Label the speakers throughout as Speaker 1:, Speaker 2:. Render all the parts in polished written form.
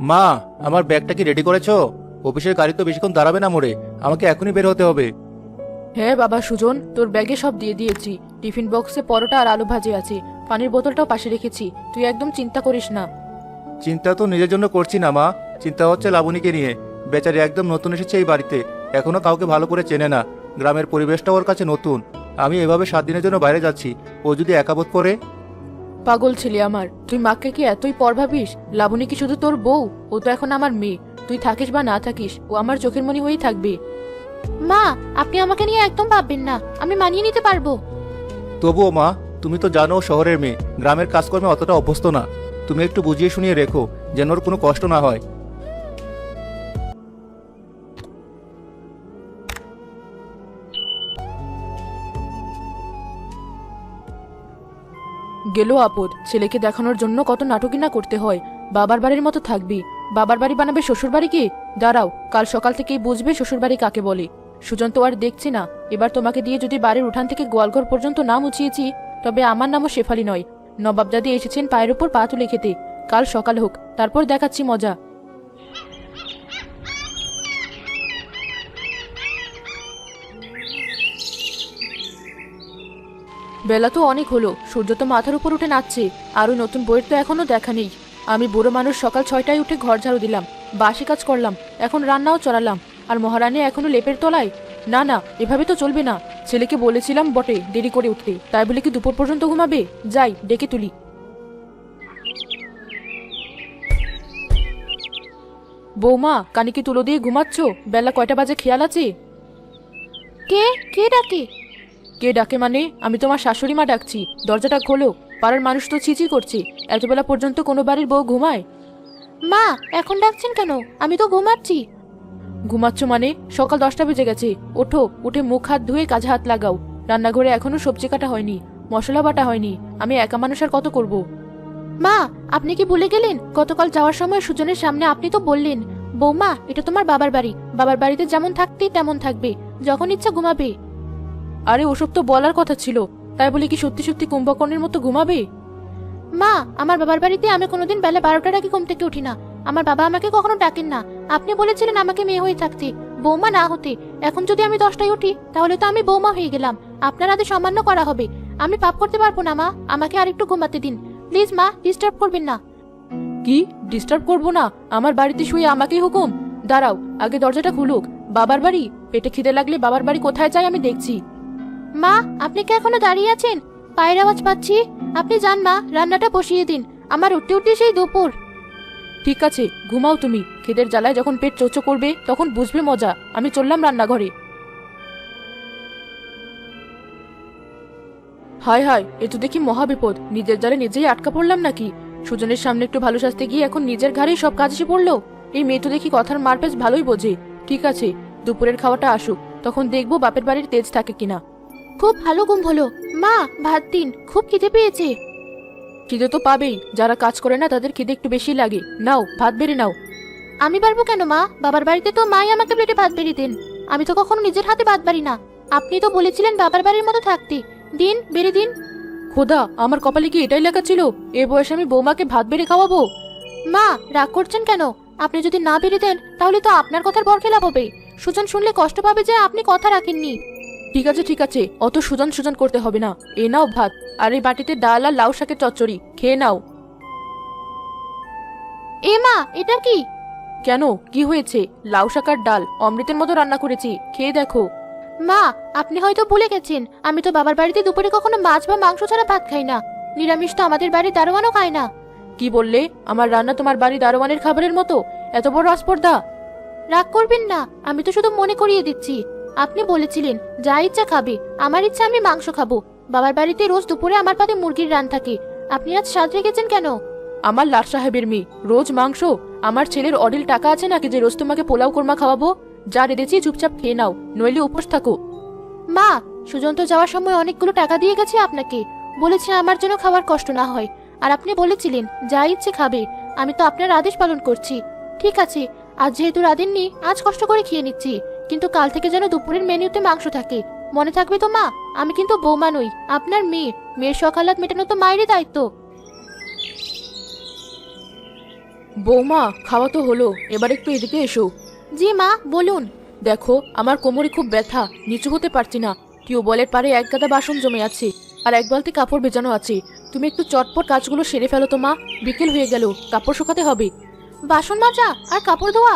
Speaker 1: মা, আমার ব্যাগটা কি রেডি করেছো? অফিসের গাড়ি তো বেশিক্ষণ দাঁড়াবে না মোড়ে, আমাকে এখনই বের হতে হবে।
Speaker 2: হ্যাঁ বাবা সুজন, তোর ব্যাগে সব দিয়ে দিয়েছি। টিফিন বক্সে পরোটা আর আলু ভাজি আছে, পানির বোতলটাও পাশে রেখেছি। তুই একদম চিন্তা করিস না।
Speaker 1: চিন্তা তো নিজের জন্য করছি না মা, চিন্তা হচ্ছে লাবণীকে নিয়ে। বেচারি একদম নতুন এসেছে এই বাড়িতে, এখনো কাউকে ভালো করে চেনে না। গ্রামের পরিবেশটা ওর কাছে নতুন। আমি এভাবে 7 দিনের জন্য বাইরে যাচ্ছি, ও যদি একা বোধ করে।
Speaker 2: পাগল ছেলে আমার, তুই মাকে কি এতই পর ভাবিস? লাবণী কি শুধু তোর বউ? ও তো এখন আমার মেয়ে। তুই থাকিস বা না থাকিস, ও আমার চোখের মনি হয়েই থাকবে।
Speaker 3: মা, আপনি আমাকে নিয়ে একদম ভাববেন না, আমি মানিয়ে নিতে পারবো।
Speaker 1: তবুও মা, তুমি তো জানো ও শহরের মেয়ে, গ্রামের কাজকর্মে অতটা অভ্যস্ত না। তুমি একটু বুঝিয়ে শুনিয়ে রেখো, যেন ওর কোনো কষ্ট না হয়।
Speaker 2: গেল আপদ, ছেলেকে দেখানোর জন্য কত নাটকই না করতে হয়। বাবার বাড়ির মতো থাকবি, বাবার বাড়ি বানাবে শ্বশুর বাড়িকে। দাঁড়াও, কাল সকাল থেকেই বুঝবে শ্বশুর বাড়ি কাকে বলে। সুজন তো আর দেখছি না, এবার তোমাকে দিয়ে যদি বাড়ির উঠান থেকে গোয়ালঘর পর্যন্ত না মুছিয়েছি, তবে আমার নামও শেফালি নয়। নবাবজাদি এসেছেন পায়ের উপর পা তুলে খেতে। কাল সকাল হোক, তারপর দেখাচ্ছি মজা। বেলা তো অনেক হলো, সূর্য তো মাথার উপর উঠে নাচছে। আর ওই নতুন বইয়ের তো এখনো দেখা নেই। আমি বুড়ো মানুষ সকাল 6টায় উঠে ঘর ঝাড়ু দিলাম, বাসি কাজ করলাম, এখন রান্নাও চড়ালাম, আর মহারানী এখনো লেপের তলায়। না না, এভাবে তো চলবে না। ছেলেকে বলেছিলাম বটে দেরি করে উঠতে, তাই বলে কি দুপুর পর্যন্ত ঘুমাবে? যাই ডেকে তুলি। বৌমা, কানে কি তুলো দিয়ে ঘুমাচ্ছ? বেলা কয়টা বাজে খেয়াল আছে?
Speaker 3: কে কে ডাকে?
Speaker 2: কে ডাকে মানে? আমি তোমার শাশুড়ি মা ডাকছি, দরজাটা খোলো। পাড়ার মানুষ তো চিচি করছে, এতবেলা পর্যন্ত কোনো বাড়ির বউ ঘুমায়?
Speaker 3: মা, এখন ডাকছেন কেন? আমি তো ঘুমাচ্ছি।
Speaker 2: ঘুমাচ্ছ মানে? সকাল 10টা বেজে গেছে। ওঠো, উঠে মুখ হাত ধুয়ে কাজে হাত লাগাও। রান্নাঘরে এখনো সবজি কাটা হয়নি, মশলা বাটা হয়নি। আমি একা মানুষ আর কত করব?
Speaker 3: মা, আপনি কি ভুলে গেলেন? গতকাল যাওয়ার সময় সুজনের সামনে আপনি তো বললেন, বৌমা এটা তোমার বাবার বাড়ি, বাবার বাড়িতে যেমন থাকতে তেমন থাকবে, যখন ইচ্ছা ঘুমাবে।
Speaker 2: আরে ওসব তো বলার কথা ছিল, তাই বলে কি সত্যি সত্যি কুম্ভকর্ণের মতো ঘুমাবে?
Speaker 3: মা, আমার বাবার বাড়িতে আমি কোনোদিন বেলা 12টার আগে ঘুম থেকে উঠি না। আমার বাবা আমাকে কখনো ডাকেন না। আপনি বলেছিলেন আমাকে মেয়ে হয়ে থাকতে, বৌমা না হতে। এখন যদি আমি 10টায় উঠি, তাহলে তো আমি বৌমা হয়ে গেলাম, আপনার আদেশ অমান্য করা হবে। আমি পাপ করতে পারবো না মা, আমাকে আরেকটু ঘুমাতে দিন প্লিজ। মা, ডিস্টার্ব করবেন না।
Speaker 2: কি ডিস্টার্ব করবো না? আমার বাড়িতে শুয়ে আমাকেই হুকুম? দাঁড়াও, আগে দরজাটা খুলুক। বাবার বাড়ি? পেটে খিদে লাগলে বাবার বাড়ি কোথায় যায় আমি দেখছি।
Speaker 3: মা, আপনি কি এখনো দাঁড়িয়ে আছেন? পায়ের আওয়াজ পাচ্ছি। আপনি যান মা, রান্নাটা বসিয়ে দিন, আমার উঠতে উঠতে সেই দুপুর।
Speaker 2: ঠিক আছে, ঘুমাও তুমি। খিদের জ্বালায় যখন পেট চোচো করবে তখন বুঝবে মজা। আমি চললাম রান্নাঘরে। হায় হায়, এ তো দেখি মহাবিপদ। নিজের জালে নিজেই আটকা পড়লাম নাকি? সুজনের সামনে একটু ভালো সাজতে গিয়ে এখন নিজের ঘাড়েই সব কাজ এসে পড়লো। এই মেয়ে তো দেখি কথার মারপেজ ভালোই বোঝে। ঠিক আছে, দুপুরের খাওয়াটা আসুক, তখন দেখবো বাপের বাড়ির তেজ থাকে কিনা।
Speaker 3: খুব ভালো ঘুম হলো। মা, ভাত দিন, খুব খিদে পেয়েছে।
Speaker 2: খিদে তো পাবেই, যারা কাজ করে না তাদের খিদে একটু বেশি লাগে। নাও, ভাত বেড়ে নাও।
Speaker 3: আমি পারবো কেন মা? বাবার বাড়িতে তো মাই আমাকে প্লেটে ভাত বেড়ে দেন। আমি তো কখনো নিজের হাতে ভাত বাড়ি না। আপনি তো বলেছিলেন বাবার বাড়ির মতো থাকতে। দিন, বেড়ে দিন।
Speaker 2: খোদা, আমার কপালে কি এটাই লেখা ছিল? এ বয়সে আমি বৌমাকে ভাত বেড়ে খাওয়াবো?
Speaker 3: মা, রাগ করছেন কেন? আপনি যদি না বেড়ে দেন, তাহলে তো আপনার কথার বরখেলাপ হবে। সুজন শুনলে কষ্ট পাবে যে আপনি কথা রাখেননি।
Speaker 2: ঠিক আছে ঠিক আছে, অত সুজন সুজন করতে হবে না। এ নাও ভাত, আর এই বাটিতে ডাল আর লাউ শাকের চচ্চড়ি, খেয়ে নাও।
Speaker 3: এ মা, এটা কি?
Speaker 2: কেন, কি হয়েছে? লাউ শাক আর ডাল অমৃতের মতো রান্না করেছি, খেয়ে দেখো।
Speaker 3: মা, আপনি হয়তো ভুলে গেছেন, আমি তো বাবার বাড়িতে দুপুরে কখনো মাছ বা মাংস ছাড়া ভাত খাই না। নিরামিষ তো আমাদের বাড়ির দারোয়ানও খায় না।
Speaker 2: কি বললে? আমার রান্না তোমার বাড়ি দারোয়ানের খাবারের মতো? এত বড় আস্পর্ধা!
Speaker 3: রাগ করবেন না, আমি তো শুধু মনে করিয়ে দিচ্ছি। আপনি বলেছিলেন যা ইচ্ছা খাবে, আমার ইচ্ছা আমি মাংস খাবো। বাবার বাড়িতে রোজ দুপুরে আমার পাতে মুরগির রান থাকে। আপনি আজ সাজ রেখেছেন কেন?
Speaker 2: আমার লাট সাহেবের মেয়ে, রোজ মাংস? আমার ছেলের অডিল টাকা আছে নাকি যে রোজ তোমাকে পোলাও কোরমা খাওয়াবো? যা রেঁধেছি চুপচাপ খেয়ে নাও, নইলে উপোস থাকো।
Speaker 3: মা, সুজন তো যাওয়ার সময় অনেকগুলো টাকা দিয়ে গেছে আপনাকে, বলেছে আমার জন্য খাওয়ার কষ্ট না হয়। আর আপনি বলেছিলেন যা ইচ্ছে খাবে। আমি তো আপনার আদেশ পালন করছি। ঠিক আছে, আজ যেহেতু রাঁধেননি, আজ কষ্ট করে খেয়ে নিচ্ছি, কিন্তু কাল থেকে যেন দুপুরের মেনুতে মাংস থাকে। মনে থাকবে তো মা? আমি কিন্তু বৌমা নই, আপনার মেয়ে। মেয়ের সকালাত মেটানো তো মায়েরই দায়িত্ব।
Speaker 2: বৌমা, খাওয়া তো হলো, এবার একটু এদিকে এসো।
Speaker 3: জি মা, বলুন।
Speaker 2: দেখো, আমার কোমরে খুব ব্যথা, নিচু হতে পারছি না। টিউবওয়েলের পাড়ে এক গাদা বাসন জমে আছে, আর এক বালতি কাপড় ভেজানো আছে। তুমি একটু চটপট কাজগুলো সেরে ফেলো তো মা, বিকেল হয়ে গেল, কাপড় শুকাতে হবে।
Speaker 3: বাসন মাজা আর কাপড় ধোয়া?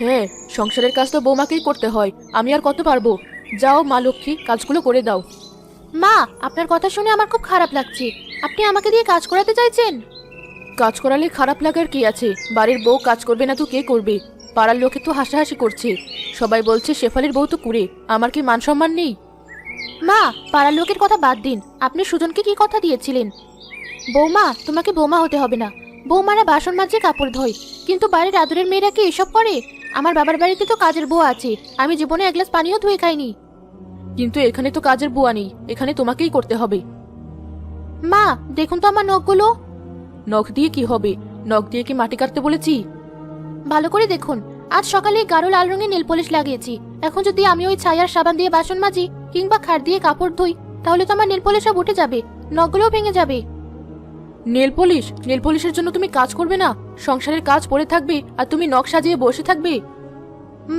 Speaker 2: হ্যাঁ, সংসারের কাজ তো বৌমাকেই করতে হয়, আমি আর কত পারবো। যাও মা লক্ষ্মী, কাজগুলো করে দাও।
Speaker 3: মা, আপনার কথা শুনে আমার খুব খারাপ লাগছে। আপনি আমাকে দিয়ে কাজ করাতে চাইছেন?
Speaker 2: কাজ করালে খারাপ লাগার কি আছে? বাড়ির বউ কাজ করবে না তো কে করবে? পাড়ার লোকে তো হাসাহাসি করছে, সবাই বলছে শেফালির বউ তো কুড়ে। আমার কি মান সম্মান নেই?
Speaker 3: মা, পাড়ার লোকের কথা বাদ দিন, আপনি সুজনকে কি কথা দিয়েছিলেন? বৌমা, তোমাকে বৌমা হতে হবে না। বৌমারা বাসন মাজে, কাপড় ধোয়, কিন্তু বাড়ির আদরের মেয়েরা কি এসব করে? আমার বাবার বাড়িতে তো কাজের বউ আছে, আমি জীবনে এক গ্লাস পানিও ধুয়ে খাইনি।
Speaker 2: কিন্তু এখানে তো কাজের বুয়া নেই, এখানে তোমাকেই করতে হবে।
Speaker 3: মা, দেখুন তো আমার নখগুলো।
Speaker 2: নখ দিয়ে কি হবে? নখ দিয়ে কি মাটি কাটতে বলেছি?
Speaker 3: ভালো করে দেখুন, আজ সকালে গাঢ় লাল রঙের নেল পলিশ লাগিয়েছি। এখন যদি আমি ওই ছায়ার সাবান দিয়ে বাসন মাজি কিংবা খাট দিয়ে কাপড় ধুই, তাহলে তো আমার নেল পলিশ সব উঠে যাবে, নখগুলোও ভেঙে যাবে।
Speaker 2: Nail polish? নেল পলিশের জন্য তুমি কাজ করবে না? সংসারের কাজ পড়ে থাকবে আর তুমি নখ সাজিয়ে বসে থাকবে?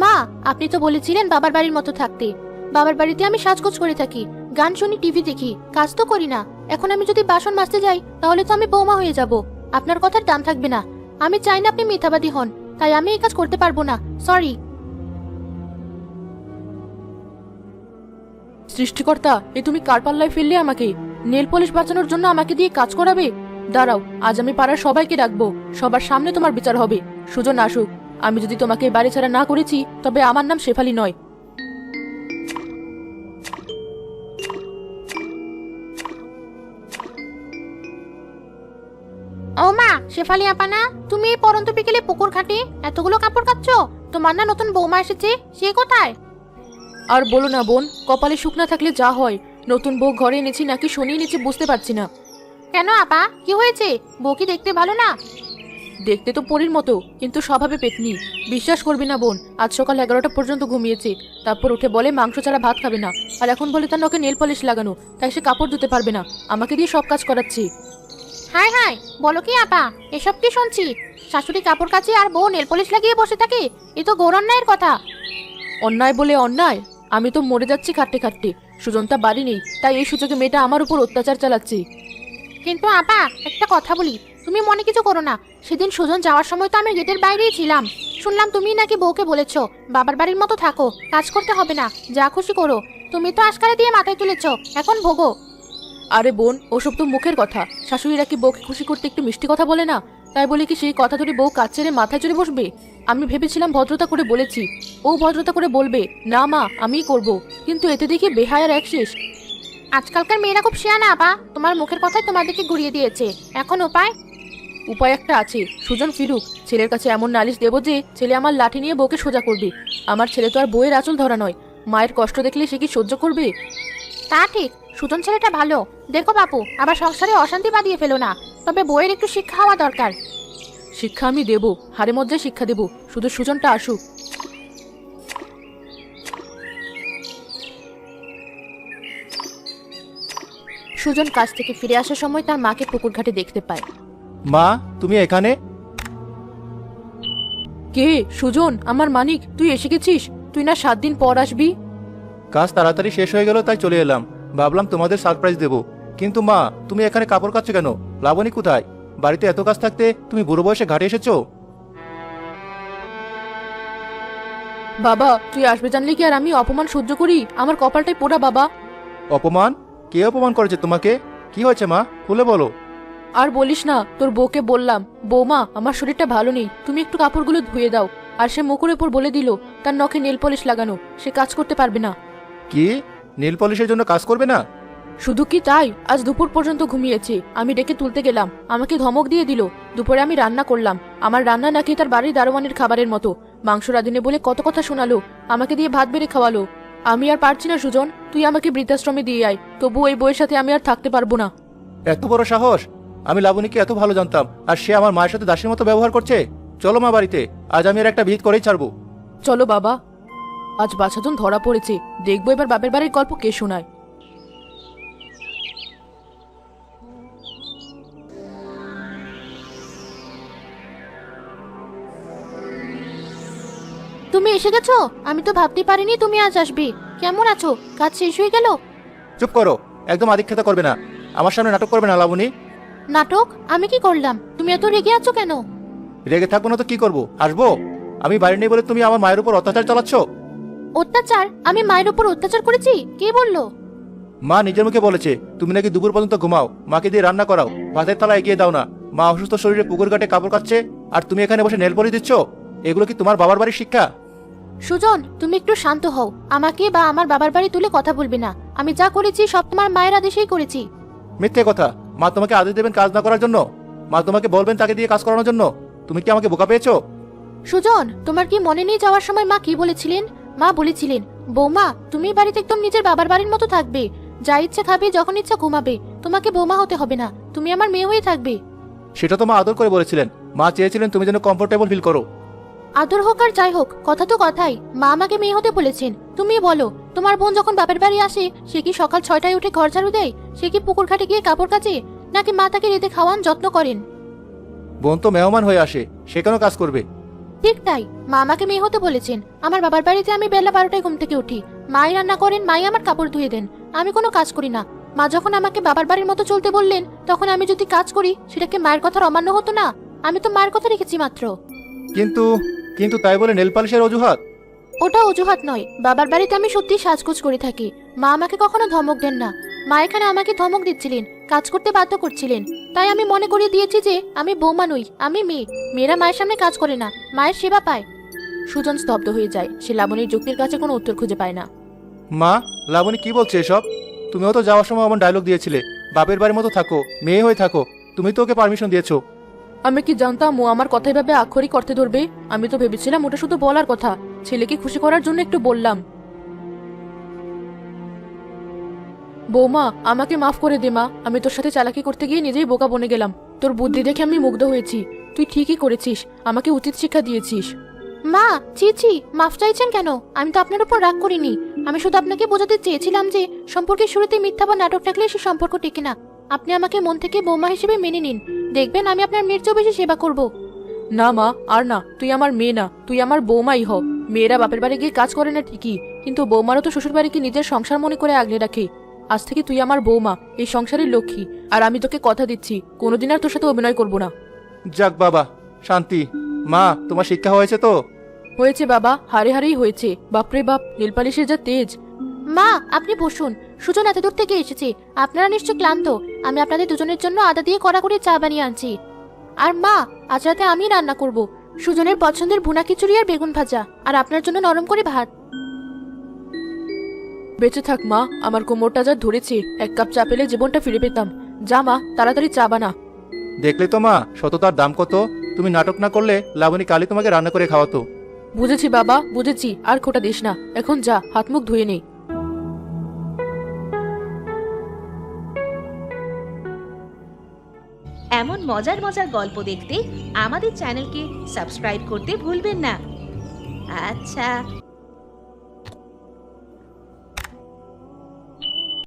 Speaker 3: মা, আপনি তো বলেছিলেন বাবার বাড়ির মতো থাকতে। বাবার বাড়িতে আমি সাজগোজ করে থাকি, গান শুনি, টিভি দেখি, কাজ তো করি না। এখন আমি যদি বাসন মাজতে যাই, তাহলে তো আমি বৌমা হয়ে যাব, আপনার কথার দাম থাকবে না। আমি চাই না আপনি মিথ্যাবাদী হন, তাই আমি এই কাজ করতে পারবো না, সরি।
Speaker 2: সৃষ্টিকর্তা, এ তুমি কার পাল্লায় ফেললে আমাকে? নেল পলিশ বাঁচানোর জন্য আমাকে দিয়ে কাজ করাবে? দাঁড়াও, আজ আমি পাড়ার সবাইকে ডাকবো, সবার সামনে তোমার বিচার হবে। সুজন আসুক। আমি যদি তোমাকে বাড়ি ছাড়া না করেছি, তবে আমার নাম শেফালি নয়।
Speaker 3: ও মা, শেফালি আপা না? তুমি এই পরন্ত বিকেলে পুকুর ঘাটে এতগুলো কাপড় কাচ্ছো? তোমার না নতুন বৌমা এসেছে, সে কোথায়?
Speaker 2: আর বলো না বোন, কপালে সুখ না থাকলে যা হয়। নতুন বউ ঘরে এনেছি নাকি শনিয়ে এনেছি বুঝতে পারছি না।
Speaker 3: কেন আপা, কি হয়েছে? বউ কি দেখতে ভালো না?
Speaker 2: দেখতে তো পরীর মতো, কিন্তু স্বভাবে পেতনি। বিশ্বাস করবি না বোন, আজ সকাল 11টা পর্যন্ত ঘুমিয়েছে, তারপর উঠে বলে মাংস ছাড়া ভাত খাবে না। আর এখন বলে তার নখে নেল পলিশ লাগানো, তাই সে কাপড় ধুতে পারবে না, আমাকে দিয়ে সব কাজ করাচ্ছি।
Speaker 3: হাই হাই, বলো কি আপা, এসব কি শুনছি? শাশুড়ি কাপড় কাচে আর বউ নেল পলিশ লাগিয়ে বসে থাকে, এ তো ঘোর অন্যায়ের কথা।
Speaker 2: অন্যায় বলে অন্যায়? আমি তো মরে যাচ্ছি খাটতে খাটতে। সুজনতা বাড়ি নেই, তাই এই সুযোগে মেয়েটা আমার উপর অত্যাচার চালাচ্ছে।
Speaker 3: কিন্তু আপা, একটা কথা বলি, তুমি মনে কিছু করো না। সেদিন সুজন যাওয়ার সময় তো আমি গেটের বাইরেই ছিলাম। শুনলাম তুমি নাকি বউকে বলেছো বাবার বাড়ির মতো থাকো, কাজ করতে হবে না, যা খুশি করো। তুমি তো আশকারা দিয়ে মাথায় তুলেছো, এখন ভোগো।
Speaker 2: আরে বোন, ওসব তো মুখের কথা। শাশুড়িরা কি বউকে খুশি করতে একটু মিষ্টি কথা বলে না? তাই বলে কি সেই কথা ধরে বউ কাজ ছেড়ে মাথায় চড়ে বসবে? আমি ভেবেছিলাম ভদ্রতা করে বলেছি, ও ভদ্রতা করে বলবে না মা আমিই করব, কিন্তু এতে দেখি বেহায়ার এক শেষ।
Speaker 3: আজকালকার মেয়েরা খুব শেয়ানা আপা, তোমার মুখের কথাই তোমাদেরকে ঘুরিয়ে দিয়েছে। এখন উপায়?
Speaker 2: উপায় একটা আছে, সুজন ফিরুক, ছেলের কাছে এমন নালিশ দেবো যে ছেলে আমার লাঠি নিয়ে বউকে সোজা করবে। আমার ছেলে তো আর বউয়ের আঁচল ধরা নয়, মায়ের কষ্ট দেখলে সে কি সহ্য করবে?
Speaker 3: তা ঠিক, সুজন ছেলেটা ভালো। দেখো বাপু, আবার সংসারে অশান্তি বাঁধিয়ে ফেলো না। তবে বইয়ের একটু শিক্ষা হওয়া দরকার।
Speaker 2: শিক্ষা আমি দেব, হারে মধ্যে শিক্ষা দেব, শুধু সুজনটা আসুক।
Speaker 3: সুজন কাজ থেকে ফিরে আসার সময় তার মাকে পুকুর ঘাটে দেখতে পায়।
Speaker 1: মা, তুমি এখানে?
Speaker 2: কে? সুজন, আমার মানিক, তুই এসে গেছিস? তুই না 7 দিন পর আসবি?
Speaker 1: কাজ তাড়াতাড়ি শেষ হয়ে গেল তাই চলে এলাম, ভাবলাম তোমাদের সারপ্রাইজ দেব। কিন্তু মা, তুমি এখানে কাপড় কাচ্ছ কেন? লাবণী কোথায়? বাড়িতে এত কাজ থাকতে তুমি বুড়ো বয়সে ঘাটে এসেছো?
Speaker 2: বাবা, তুই আসবে জানলে কি আর আমি অপমান সহ্য করি? আমার কপালটাই পোড়া বাবা।
Speaker 1: অপমান? কে অপমান করেছে তোমাকে? কি হয়েছে মা, খুলে বলো।
Speaker 2: আর বলিস না, তোর বউকে বললাম, বৌমা আমার শরীরটা ভালো নেই, তুমি একটু কাপড়গুলো ধুয়ে দাও। আর সে মুখের উপর বলে দিল তার নখে নেল পলিশ লাগানো, সে কাজ করতে পারবে না।
Speaker 1: কি? নীল পলিশের জন্য কাজ করবে না?
Speaker 2: শুধু কি তাই, আজ দুপুর পর্যন্ত ঘুমিয়েছে। আমি ডেকে তুলতে গেলাম, আমাকে ধমক দিয়ে দিল। দুপুরে আমি রান্না করলাম, আমার রান্না নাকি তার বাড়ির দারোয়ানের খাবারের মতো। মাংস রাঁধুনি বলে কত কথা শোনালো, আমাকে দিয়ে ভাত বেড়ে খাওয়ালো। আমি আর পারছি না সুজন, তুই আমাকে বৃদ্ধাশ্রমে দিয়ে আয়, তবু এই বউয়ের সাথে আমি আর থাকতে পারবো না।
Speaker 1: এত বড় সাহস! আমি লাবণীকে এত ভালো জানতাম, আর সে আমার মায়ের সাথে দাসীর মতো ব্যবহার করছে। চলো মা বাড়িতে, আজ আমি এর একটা ভিত করেই ছাড়বো।
Speaker 2: চলো বাবা, আজ বাছাধন ধরা পড়েছে, দেখবো এবার বাপের বাড়ির গল্প কে শোনায়।
Speaker 3: তুমি এসে গেছো? আমি তো ভাবতে পারিনি তুমি আজ আসবে। কেমন আছো? কাজ শেষ হয়ে গেল?
Speaker 1: চুপ করো, একদম আদিক্ষেতা করবে না। আমার সামনে নাটক করবে না লাবণী।
Speaker 3: নাটক? আমি কি করলাম? তুমি এত রেগে আছো কেন?
Speaker 1: রেগে থাকবো না তো কি করবো, আসবো? আমি বাড়ি নেই বলে তুমি আমার মায়ের উপর অত্যাচার চালাচ্ছ।
Speaker 3: অত্যাচার? আমি মায়ের উপর অত্যাচার করেছি? কে বললো?
Speaker 1: মা নিজের মুখে বলেছে তুমি নাকি দুপুর পর্যন্ত ঘুমাও, মাকে দিয়ে রান্না করাও, ভাতের থালা এগিয়ে দাও না। মা অসুস্থ শরীরে পুকুর ঘাটে কাপড় কাচ্ছে, আর তুমি এখানে বসে নেল পলিশ দিচ্ছ। এগুলো কি তোমার বাবার বাড়ির শিক্ষা?
Speaker 3: সুজন, তুমি একটু শান্ত হও। আমাকে বা আমার বাবার বাড়ি তুলে কথা বলবে না। আমি যা করেছি সব তোমার মায়ের আদেশেই করেছি।
Speaker 1: মিথ্যে কথা। মা তোমাকে আদেশ দেবেন কাজ না করার জন্য? মা তোমাকে বলবেন তাকে দিয়ে কাজ করানোর জন্য? তুমি কি আমাকে বোকা পেয়েছো?
Speaker 3: সুজন, তোমার কি মনে নেই যাওয়ার সময় মা কি বলেছিলেন? মা বলেছিলেন, বৌমা তুমি বাড়িতে একদম নিজের বাবার বাড়ির মতো থাকবে। যা ইচ্ছে খাবে, যখন ইচ্ছা ঘুমাবে। তোমাকে বৌমা হতে হবে না, তুমি আমার মেয়ে হয়ে থাকবে।
Speaker 1: সেটা তো মা আদর করে বলেছিলেন। মা চেয়েছিলেন তুমি যেন কমফোর্টেবল ফিল করো।
Speaker 3: আদর হোক আর যাই হোক, কথা তো কথাই। মা আমাকে মেয়ে হতে বলেছেন। তুমি বলো, তোমার বোন যখন বাপের বাড়ি আসে, সে কি সকাল 6টায় উঠে ঘর ঝাড়ু দেয়? সে কি পুকুর ঘাটে গিয়ে কাপড় কাচে? নাকি মা তাকে রেঁধে খাওয়ান, যত্ন করেন?
Speaker 1: বোন তো মেহমান হয়ে আসে, সে কেন কাজ করবে?
Speaker 3: ঠিক তাই, মা আমাকে মেয়ে হতে বলেছেন। আমার বাবার বাড়িতে আমি বেলা 12টায় ঘুম থেকে উঠি। মাই রান্না করেন, মাই আমার কাপড় ধুয়ে দেন। আমি কোনো কাজ করি না। মা যখন আমাকে বাবার বাড়ির মতো চলতে বললেন, তখন আমি যদি কাজ করি সেটাকে মায়ের কথার অমান্য হতো না? আমি তো মায়ের কথা রেখেছি মাত্র।
Speaker 1: কিন্তু কিন্তু তাই বলে নেল পালিশের অজুহাত?
Speaker 3: ওটা অজুহাত নয়। বাবার বাড়িতে আমি সত্যি সাজগোজ করে থাকি। মা আমাকে কখনো ধমক দেন না। মা এখানে আমাকে ধমক দিচ্ছিলেন, কাজ করতে বাধ্য করছিলেন। তাই আমি মনে করিয়ে দিয়েছি যে আমি বৌমা নই, আমি মেয়ে। মেয়েরা মায়ের সামনে কাজ করে না, মায়ের সেবা পায়।
Speaker 2: সুজন স্তব্ধ হয়ে যায়। সে লাবণীর যুক্তির কাছে কোনো উত্তর খুঁজে পায় না।
Speaker 1: মা, লাবণী কি বলছে এসব? তুমিও তো যাওয়ার সময় আমার ডায়লগ দিয়েছিলে, বাপের বাড়ির মতো থাকো, মেয়ে হয়ে থাকো। তুমি তো ওকে পারমিশন দিয়েছো।
Speaker 2: আমি কি জানতাম ও আমার কথা এভাবে আক্ষরিক অর্থে ধরবে? আমি তো ভেবেছিলাম ওটা শুধু বলার কথা, ছেলেকে খুশি করার জন্য একটু বললাম। বৌমা, আমাকে মাফ করে দে মা। আমি তোর সাথে চালাকি করতে গিয়ে নিজেই বোকা বনে গেলাম। তোর বুদ্ধি দেখে আমি মুগ্ধ হয়েছি। তুই ঠিকই করেছিস, আমাকে উচিত শিক্ষা দিয়েছিস।
Speaker 3: মা, ছি ছি, মাফ চাইছেন কেন? আমি তো আপনার উপর রাগ করিনি। আমি শুধু আপনাকে বোঝাতে চেয়েছিলাম যে সম্পর্কের শুরুতে মিথ্যা বা নাটক থাকলে সে সম্পর্ক টেকে না। আপনি আমাকে মন থেকে বৌমা হিসেবে মেনে নিন। দেখবেন আমি আপনার মেয়ের চেয়েও বেশি সেবা করব।
Speaker 2: না মা, আর না। তুই আমার মেয়ে না, তুই আমার বৌমাই হ। মেয়েরা বাপের বাড়ি গিয়ে কাজ করে না ঠিকই, কিন্তু বৌমারও তো শ্বশুর বাড়িকে নিজের সংসার মনে করে আগলে রাখে। আজ থেকে তুই আমার বৌমা, এই সংসারের লক্ষ্মী। আর আমি তোকে কথা দিচ্ছি, কোনোদিন আর তোর সাথে অভিনয় করব না।
Speaker 1: যাক বাবা, শান্তি। মা, তোমার শিক্ষা হয়েছে তো?
Speaker 2: হয়েছে বাবা, হারে হারেই হয়েছে। বাপরে বাপ, নীলপালিশের যা তেজ।
Speaker 3: মা, আপনি বসুন। সুজন এত দূর থেকে এসেছে, আপনারা নিশ্চয় ক্লান্ত। আমি আপনাদের দুজনের জন্য আদা দিয়ে কড়া করে চা বানিয়ে আনছি। আর মা, আজ রাতে আমি রান্না করব। সুজনের পছন্দের ভুনা খিচুড়ি আর বেগুন ভাজা, আর আপনার জন্য নরম করে ভাত।
Speaker 2: বেঁচে থাক মা, আমার কোমরটা যা ধরেছে, 1 কাপ চা পেলে জীবনটা ফিরে পেতাম। যা মা, তাড়াতাড়ি চা বানা।
Speaker 1: দেখলে তো মা, সততার দাম কত। তুমি নাটক না করলে লাবণী কালই তোমাকে রান্না করে খাওয়াতো।
Speaker 2: বুঝেছি বাবা, বুঝেছি। আর খোটা দিস না। এখন যা, হাত মুখ ধুয়ে নে।
Speaker 4: এমন মজার মজার গল্প দেখতে আমাদের চ্যানেলকে সাবস্ক্রাইব করতে ভুলবেন না। আচ্ছা।